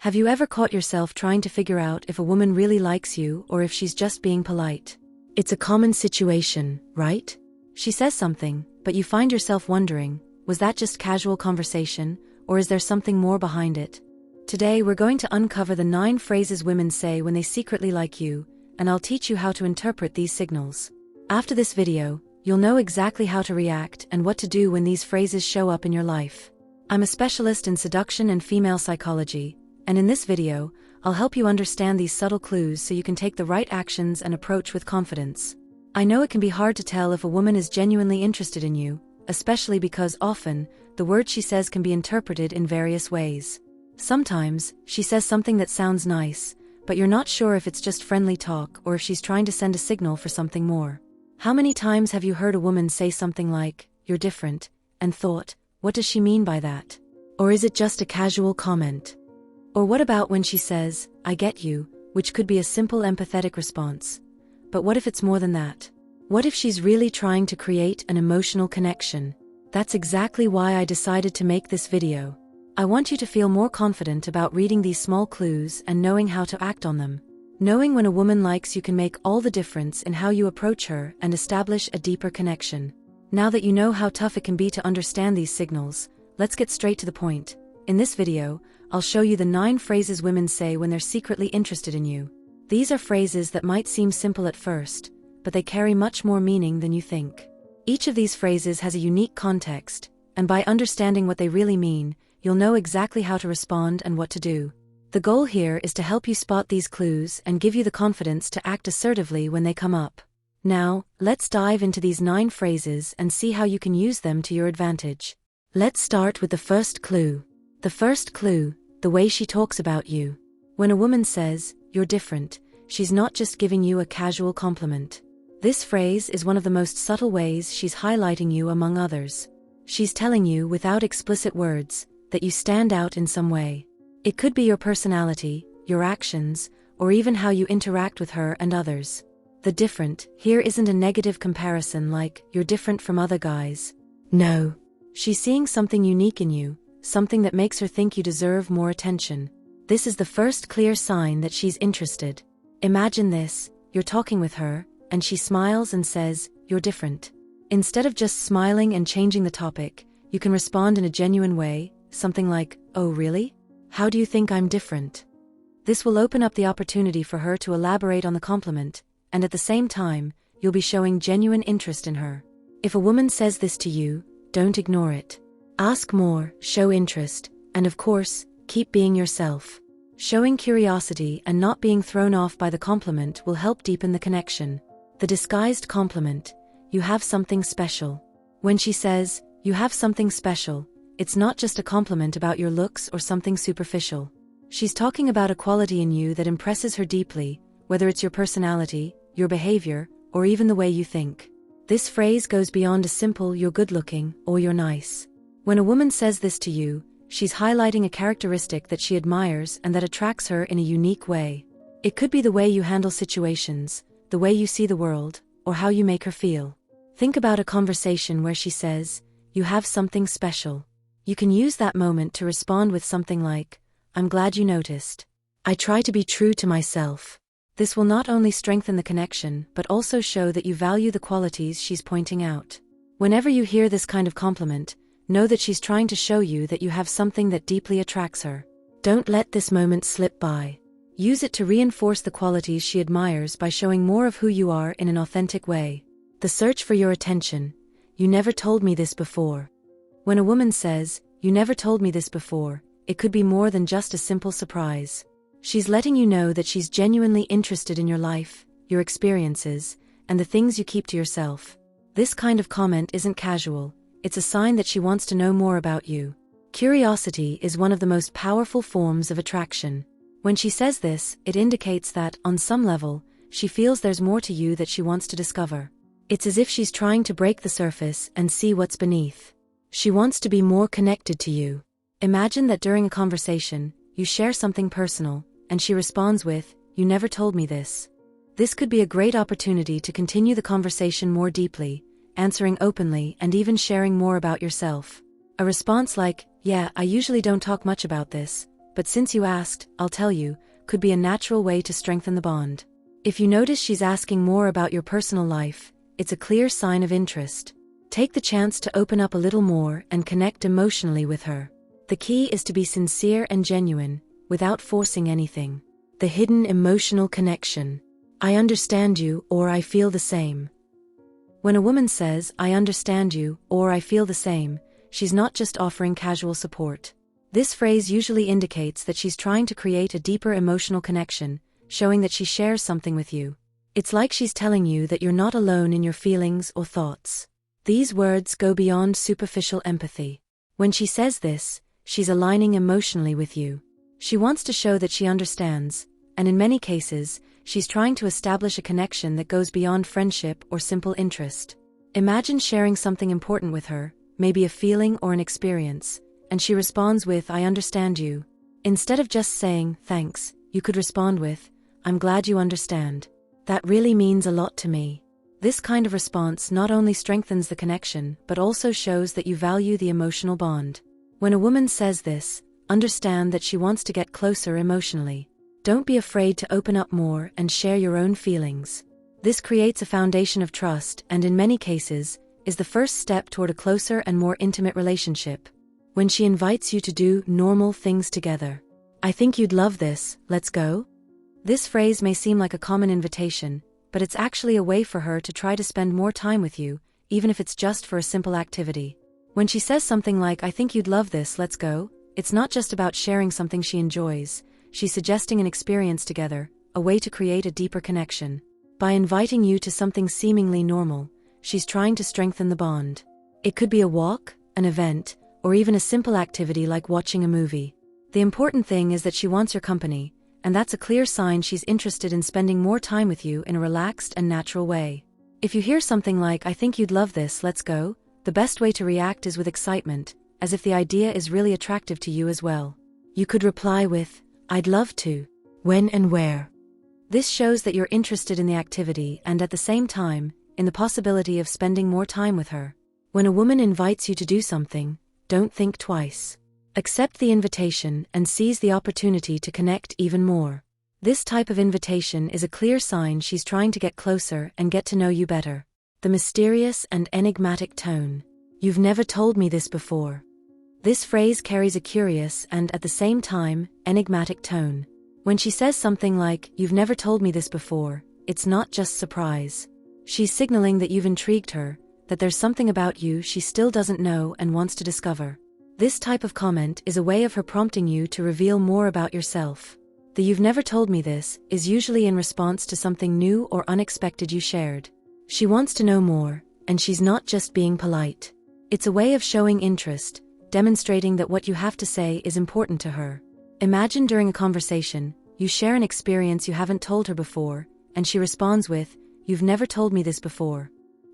Have you ever caught yourself trying to figure out if a woman really likes you or if she's just being polite? It's a common situation, right? She says something, but you find yourself wondering, was that just casual conversation, or is there something more behind it? Today we're going to uncover the 9 phrases women say when they secretly like you, and I'll teach you how to interpret these signals. After this video, you'll know exactly how to react and what to do when these phrases show up in your life. I'm a specialist in seduction and female psychology, and in this video, I'll help you understand these subtle clues so you can take the right actions and approach with confidence. I know it can be hard to tell if a woman is genuinely interested in you, especially because often, the words she says can be interpreted in various ways. Sometimes, she says something that sounds nice, but you're not sure if it's just friendly talk or if she's trying to send a signal for something more. How many times have you heard a woman say something like, "You're different," and thought, what does she mean by that? Or is it just a casual comment? Or what about when she says, "I get you," which could be a simple empathetic response. But what if it's more than that? What if she's really trying to create an emotional connection? That's exactly why I decided to make this video. I want you to feel more confident about reading these small clues and knowing how to act on them. Knowing when a woman likes you can make all the difference in how you approach her and establish a deeper connection. Now that you know how tough it can be to understand these signals, let's get straight to the point. In this video, I'll show you the 9 phrases women say when they're secretly interested in you. These are phrases that might seem simple at first, but they carry much more meaning than you think. Each of these phrases has a unique context, and by understanding what they really mean, you'll know exactly how to respond and what to do. The goal here is to help you spot these clues and give you the confidence to act assertively when they come up. Now, let's dive into these 9 phrases and see how you can use them to your advantage. Let's start with the first clue. The first clue, the way she talks about you. When a woman says, "You're different," she's not just giving you a casual compliment. This phrase is one of the most subtle ways she's highlighting you among others. She's telling you, without explicit words, that you stand out in some way. It could be your personality, your actions, or even how you interact with her and others. The different here isn't a negative comparison like, "You're different from other guys." No. She's seeing something unique in you, something that makes her think you deserve more attention. This is the first clear sign that she's interested. Imagine this, you're talking with her, and she smiles and says, "You're different." Instead of just smiling and changing the topic, you can respond in a genuine way, something like, "Oh really? How do you think I'm different?" This will open up the opportunity for her to elaborate on the compliment, and at the same time, you'll be showing genuine interest in her. If a woman says this to you, don't ignore it. Ask more, show interest, and of course, keep being yourself. Showing curiosity and not being thrown off by the compliment will help deepen the connection. The disguised compliment, "You have something special." When she says, "You have something special," it's not just a compliment about your looks or something superficial. She's talking about a quality in you that impresses her deeply, whether it's your personality, your behavior, or even the way you think. This phrase goes beyond a simple "you're good-looking" or "you're nice." When a woman says this to you, she's highlighting a characteristic that she admires and that attracts her in a unique way. It could be the way you handle situations, the way you see the world, or how you make her feel. Think about a conversation where she says, "You have something special." You can use that moment to respond with something like, "I'm glad you noticed. I try to be true to myself." This will not only strengthen the connection, but also show that you value the qualities she's pointing out. Whenever you hear this kind of compliment, know that she's trying to show you that you have something that deeply attracts her. Don't let this moment slip by. Use it to reinforce the qualities she admires by showing more of who you are in an authentic way. The search for your attention. "You never told me this before." When a woman says, "You never told me this before," it could be more than just a simple surprise. She's letting you know that she's genuinely interested in your life, your experiences, and the things you keep to yourself. This kind of comment isn't casual, it's a sign that she wants to know more about you. Curiosity is one of the most powerful forms of attraction. When she says this, it indicates that, on some level, she feels there's more to you that she wants to discover. It's as if she's trying to break the surface and see what's beneath. She wants to be more connected to you. Imagine that during a conversation, you share something personal, and she responds with, "You never told me this." This could be a great opportunity to continue the conversation more deeply, answering openly and even sharing more about yourself. A response like, "Yeah, I usually don't talk much about this," but since you asked, I'll tell you, could be a natural way to strengthen the bond. If you notice she's asking more about your personal life, it's a clear sign of interest. Take the chance to open up a little more and connect emotionally with her. The key is to be sincere and genuine, without forcing anything. The hidden emotional connection. I understand you, or I feel the same. When a woman says, I understand you, or I feel the same, she's not just offering casual support. This phrase usually indicates that she's trying to create a deeper emotional connection, showing that she shares something with you. It's like she's telling you that you're not alone in your feelings or thoughts. These words go beyond superficial empathy. When she says this, she's aligning emotionally with you. She wants to show that she understands, and in many cases, she's trying to establish a connection that goes beyond friendship or simple interest. Imagine sharing something important with her, maybe a feeling or an experience, and she responds with, I understand you. Instead of just saying, thanks, you could respond with, I'm glad you understand. That really means a lot to me. This kind of response not only strengthens the connection, but also shows that you value the emotional bond. When a woman says this, understand that she wants to get closer emotionally. Don't be afraid to open up more and share your own feelings. This creates a foundation of trust and, in many cases, is the first step toward a closer and more intimate relationship. When she invites you to do normal things together. I think you'd love this, let's go? This phrase may seem like a common invitation, but it's actually a way for her to try to spend more time with you, even if it's just for a simple activity. When she says something like, I think you'd love this, let's go, it's not just about sharing something she enjoys. She's suggesting an experience together, a way to create a deeper connection. By inviting you to something seemingly normal, she's trying to strengthen the bond. It could be a walk, an event, or even a simple activity like watching a movie. The important thing is that she wants your company, and that's a clear sign she's interested in spending more time with you in a relaxed and natural way. If you hear something like, I think you'd love this, let's go, the best way to react is with excitement, as if the idea is really attractive to you as well. You could reply with, I'd love to. When and where? This shows that you're interested in the activity and at the same time, in the possibility of spending more time with her. When a woman invites you to do something, don't think twice. Accept the invitation and seize the opportunity to connect even more. This type of invitation is a clear sign she's trying to get closer and get to know you better. The mysterious and enigmatic tone. You've never told me this before. This phrase carries a curious and, at the same time, enigmatic tone. When she says something like, you've never told me this before, it's not just surprise. She's signaling that you've intrigued her, that there's something about you she still doesn't know and wants to discover. This type of comment is a way of her prompting you to reveal more about yourself. The you've never told me this is usually in response to something new or unexpected you shared. She wants to know more, and she's not just being polite. It's a way of showing interest, demonstrating that what you have to say is important to her. Imagine during a conversation, you share an experience you haven't told her before, and she responds with, you've never told me this before.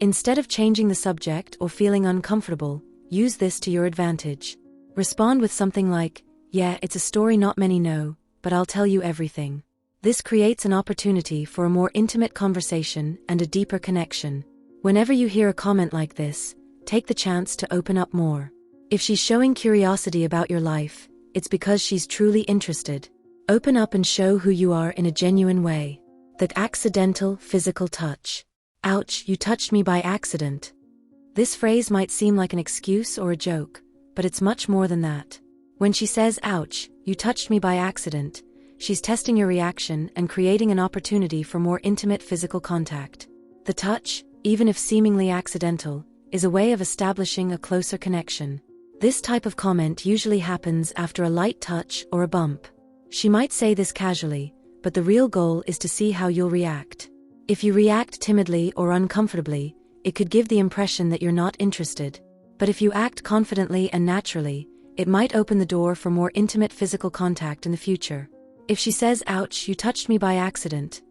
Instead of changing the subject or feeling uncomfortable, use this to your advantage. Respond with something like, yeah, it's a story not many know, but I'll tell you everything. This creates an opportunity for a more intimate conversation and a deeper connection. Whenever you hear a comment like this, take the chance to open up more. If she's showing curiosity about your life, it's because she's truly interested. Open up and show who you are in a genuine way. That accidental physical touch. Ouch, you touched me by accident. This phrase might seem like an excuse or a joke, but it's much more than that. When she says, ouch, you touched me by accident, she's testing your reaction and creating an opportunity for more intimate physical contact. The touch, even if seemingly accidental, is a way of establishing a closer connection. This type of comment usually happens after a light touch or a bump. She might say this casually, but the real goal is to see how you'll react. If you react timidly or uncomfortably, it could give the impression that you're not interested. But if you act confidently and naturally, it might open the door for more intimate physical contact in the future. If she says, ouch, you touched me by accident,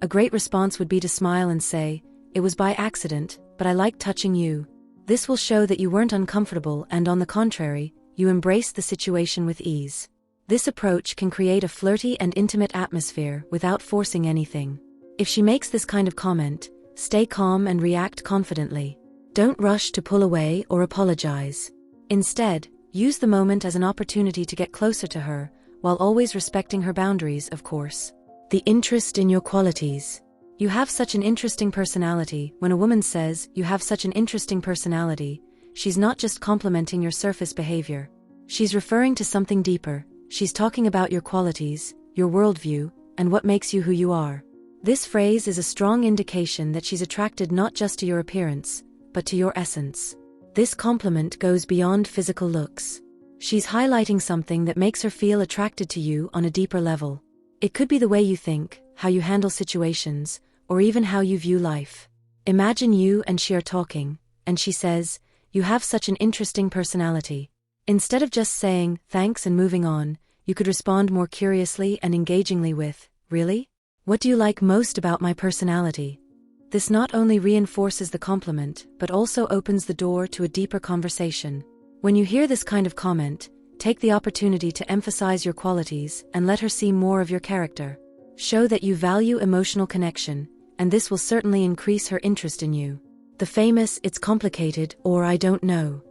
a great response would be to smile and say, it was by accident, but I liked touching you. This will show that you weren't uncomfortable and, on the contrary, you embraced the situation with ease. This approach can create a flirty and intimate atmosphere without forcing anything. If she makes this kind of comment, stay calm and react confidently. Don't rush to pull away or apologize. Instead, use the moment as an opportunity to get closer to her, while always respecting her boundaries, of course. The interest in your qualities. You have such an interesting personality. When a woman says, "You have such an interesting personality," she's not just complimenting your surface behavior. She's referring to something deeper. She's talking about your qualities, your worldview, and what makes you who you are. This phrase is a strong indication that she's attracted not just to your appearance, but to your essence. This compliment goes beyond physical looks. She's highlighting something that makes her feel attracted to you on a deeper level. It could be the way you think, how you handle situations, or even how you view life. Imagine you and she are talking, and she says, "You have such an interesting personality." Instead of just saying, "Thanks," and moving on, you could respond more curiously and engagingly with, "Really? What do you like most about my personality?" This not only reinforces the compliment, but also opens the door to a deeper conversation. When you hear this kind of comment, take the opportunity to emphasize your qualities and let her see more of your character. Show that you value emotional connection, and this will certainly increase her interest in you. The famous "it's complicated" or "I don't know."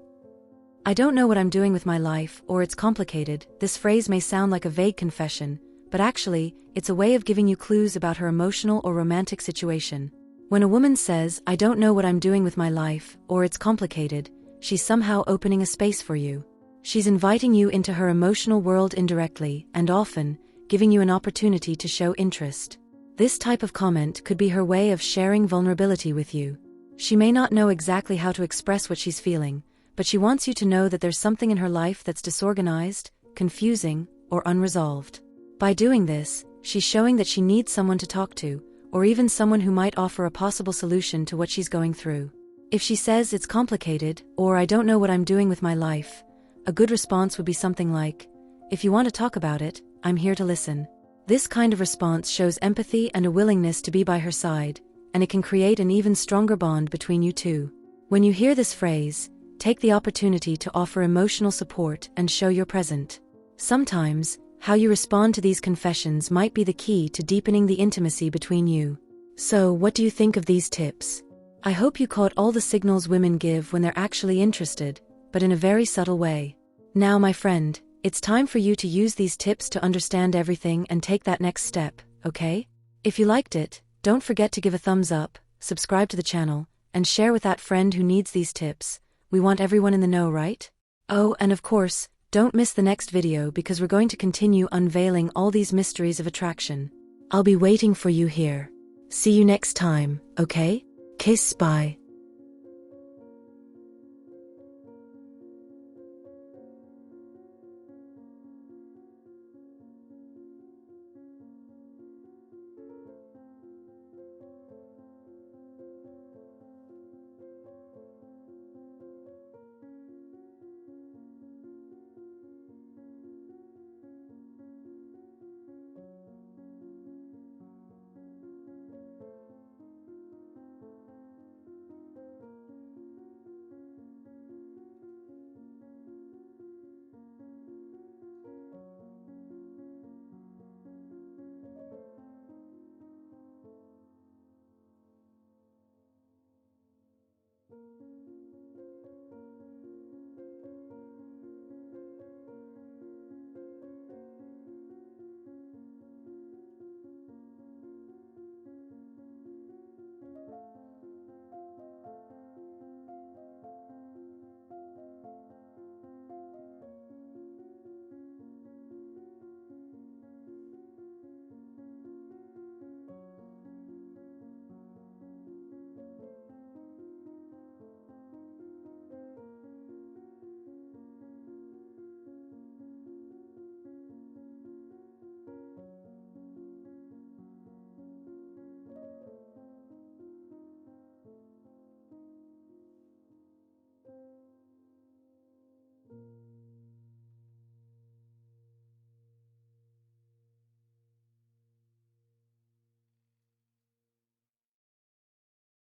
"I don't know what I'm doing with my life," or "it's complicated." This phrase may sound like a vague confession, but actually, it's a way of giving you clues about her emotional or romantic situation. When a woman says, "I don't know what I'm doing with my life," or "it's complicated," she's somehow opening a space for you. She's inviting you into her emotional world indirectly, and often, giving you an opportunity to show interest. This type of comment could be her way of sharing vulnerability with you. She may not know exactly how to express what she's feeling, but she wants you to know that there's something in her life that's disorganized, confusing, or unresolved. By doing this, she's showing that she needs someone to talk to, or even someone who might offer a possible solution to what she's going through. If she says, "It's complicated," or "I don't know what I'm doing with my life," a good response would be something like, "If you want to talk about it, I'm here to listen." This kind of response shows empathy and a willingness to be by her side, and it can create an even stronger bond between you two. When you hear this phrase, take the opportunity to offer emotional support and show you're present. Sometimes, how you respond to these confessions might be the key to deepening the intimacy between you. So, what do you think of these tips? I hope you caught all the signals women give when they're actually interested, but in a very subtle way. Now, my friend, it's time for you to use these tips to understand everything and take that next step, okay? If you liked it, don't forget to give a thumbs up, subscribe to the channel, and share with that friend who needs these tips. We want everyone in the know, right? Oh, and of course, don't miss the next video because we're going to continue unveiling all these mysteries of attraction. I'll be waiting for you here. See you next time, okay? Kiss, bye.